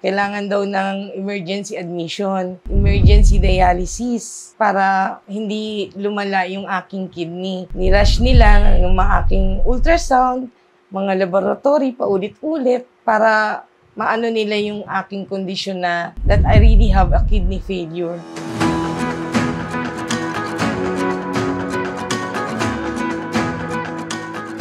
Kailangan daw ng emergency admission, emergency dialysis para hindi lumala yung aking kidney. Nirush nila yung mga aking ultrasound, mga laboratory, paulit-ulit para maano nila yung aking kondisyon na that I really have a kidney failure.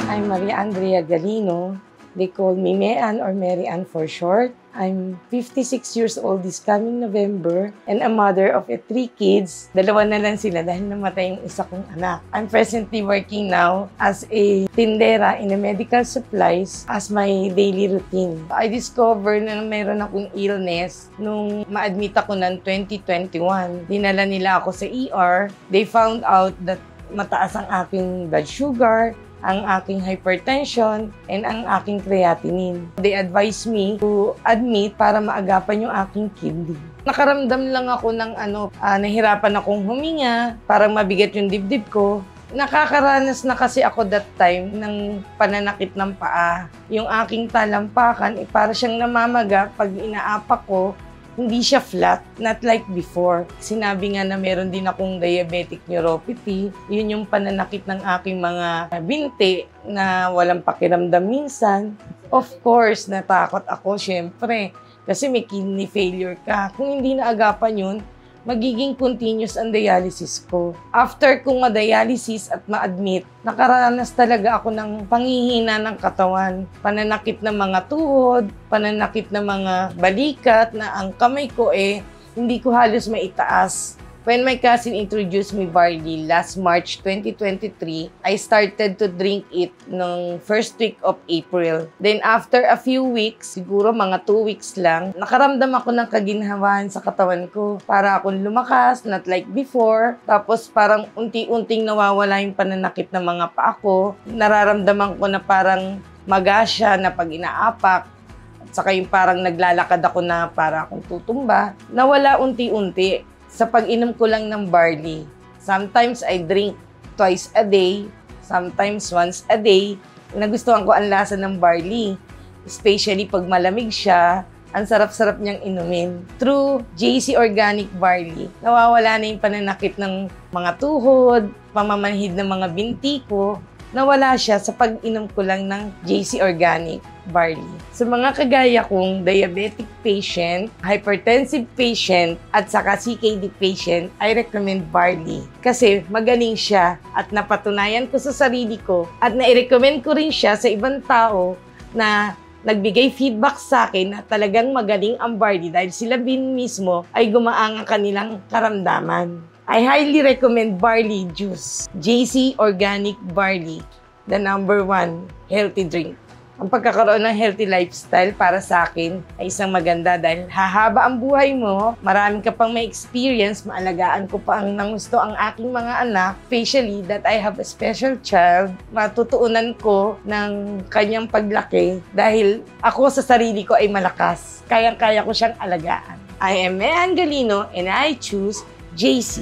I'm Maria Andrea Galino. They call me Mean or Mary Ann for short. I'm 56 years old this coming November and a mother of 3 kids. 2 na lang sila dahil namatay yung isa kong anak. I'm presently working now as a tindera in a medical supplies as my daily routine. I discovered na mayroon akong illness nung ma-admit ako ng 2021. Dinala nila ako sa ER. They found out that mataas ang aking blood sugar, ang aking hypertension, and ang aking creatinine. They advised me to admit para maagapan yung aking kidney. Nakaramdam lang ako ng nahirapan akong huminga, parang mabigat yung dibdib ko. Nakakaranas na kasi ako that time ng pananakit ng paa. Yung aking talampakan, para siyang namamaga pag inaapak ko. Hindi siya flat, not like before. Sinabi nga na meron din akong diabetic neuropathy. Yun yung pananakit ng aking mga binti na walang pakiramdam minsan. Of course, natakot ako syempre kasi may kidney failure ka. Kung hindi naagapan yun, magiging continuous ang dialysis ko. After kong ma-dialysis at ma-admit, nakaranas talaga ako ng panghihina ng katawan. Pananakit ng mga tuhod, pananakit ng mga balikat na ang kamay ko hindi ko halos maitaas. When my cousin introduced me barley last March 2023, I started to drink it nung first week of April. Then after a few weeks, siguro mga 2 weeks lang, nakaramdam ako ng kaginhawahan sa katawan ko. Para akong lumakas, not like before. Tapos parang unti-unting nawawala yung pananakit ng mga paa ko. Nararamdaman ko na parang magasya na pag inaapak. At saka yung parang naglalakad ako na para akong tutumba. Nawala unti-unti sa pag-inom ko lang ng barley. Sometimes I drink twice a day, sometimes once a day. Nagustuhan ko ang lasa ng barley, especially pag malamig siya. Ang sarap-sarap niyang inumin. Through JC Organic Barley, nawawala na yung pananakit ng mga tuhod, pamamanhid ng mga binti ko. Nawala siya sa pag-inom ko lang ng JC Organic Barley. Sa mga kagaya kong diabetic patient, hypertensive patient, at saka CKD patient, I recommend barley. Kasi magaling siya at napatunayan ko sa sarili ko at na-recommend ko rin siya sa ibang tao na nagbigay feedback sa akin na talagang magaling ang barley dahil sila mismo ay gumaang ang kanilang karamdaman. I highly recommend barley juice. JC Organic Barley, the #1 healthy drink. Ang pagkakaroon ng healthy lifestyle para sa akin ay isang maganda dahil hahaba ang buhay mo, marami ka pang may experience, maalagaan ko pa ang nangusto ang aking mga anak, especially that I have a special child, matutuunan ko ng kanyang paglaki dahil ako sa sarili ko ay malakas, kayang-kaya ko siyang alagaan. I am Mean Galino and I choose JC.